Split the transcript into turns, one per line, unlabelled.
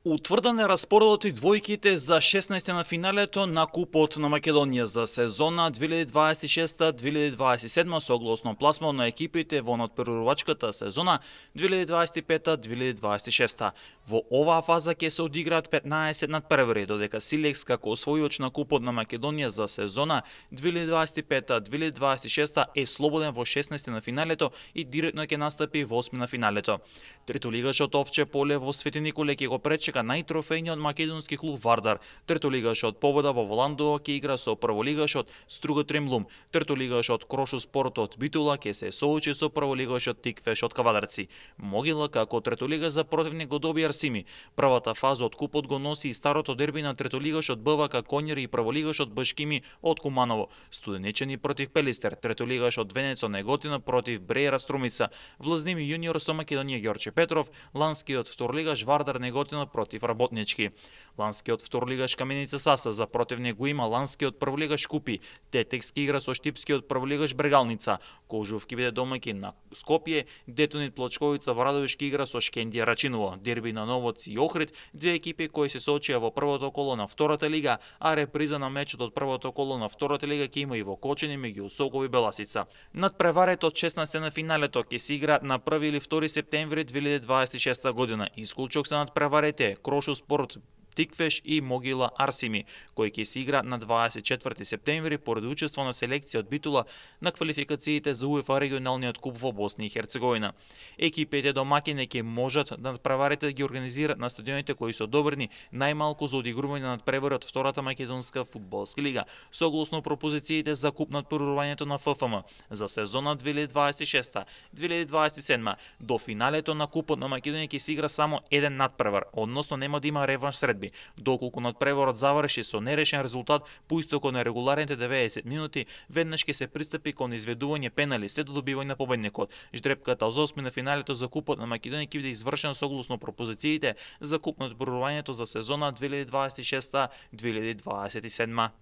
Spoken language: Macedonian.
Утврден е распоредот и двојките за 16 на финалето на Купот на Македонија за сезона 2026-2027 согласно пласман на екипите во надпреварувачката сезона 2025-2026. Во оваа фаза ќе се одиграат 15 надпревари, додека Силекс како освојувач на Купот на Македонија за сезона 2025-2026 е слободен во 16 на финалето и директно ќе настапи во 8 на финалето. Третолигашот Овче Поле во Свети Николе ќе го пречека најтрофејниот македонски клуб Вардар. Третолигашот Победа во Воландово ќе игра со прволигашот Струга Тремлум. Третолигашот Крошу Спорт од Битула ќе се соочи со прволигашот Тиквеш од Кавадарци. Могила како третолигаш за противник го доби Арсими. Првата фаза од Купот го носи и старото дерби на третолигашот БВК Конјари и прволигашот Башкими од Куманово. Студеничани против Пелистер, третолигашот Венецо Неготина против Брејра Струмица. Влазними јуниор со Македонија Ѓорче Петров, ланскиот вторлигаш Вардар Неготина против Работнички. Ланскиот вторлигаш Каменица Саса за противник го има ланскиот прволигаш Купи. Тетекски игра со штипскиот прволигаш Брегалница. Кожув ќе биде домаќин на Скопје, Детонит Плочковица Врадовиш ќе игра со Шкендија Рачиново. Дерби на Новоци и Охрид, две екипи кои се соочија во првото коло на втората лига, а реприза на мечот од првото коло на втората лига ќе има и во Кочани меѓу Сокол и Беласица. Надпреварите од 16 на финалето ќе се играат на 1 или 2 септември 2026 година. Исклучок се надпреварите Крошу Спорт Тиквеш и Могила Арсими, кои ќе се играат на 24 септември поради учество на селекција од Битула на квалификациите за УЕФА регионалниот куп во Босна и Херцеговина. Екипите домаќини ќе можат да надпреварите да ги организираат на стадионите кои се одобрени најмалку за одигрување на надпревари од втората македонска фудбалска лига, согласно пропозициите за куп надпреварувањето на ФФМ за сезона 2026-2027. До финалето на Купот на Македонија ќе се игра само еден надпревар, односно нема да има реванш средби. Доколку надпреварот заврши со нерешен резултат по истеко на регуларните 90 минути, веднаш ќе се пристапи кон изведување пенали се до добивање на победникот. Ждрепката за 8 на финалето за Купот на Македонија ќе биде извршена согласно пропозициите за куп надпреварувањето за сезона 2026-2027.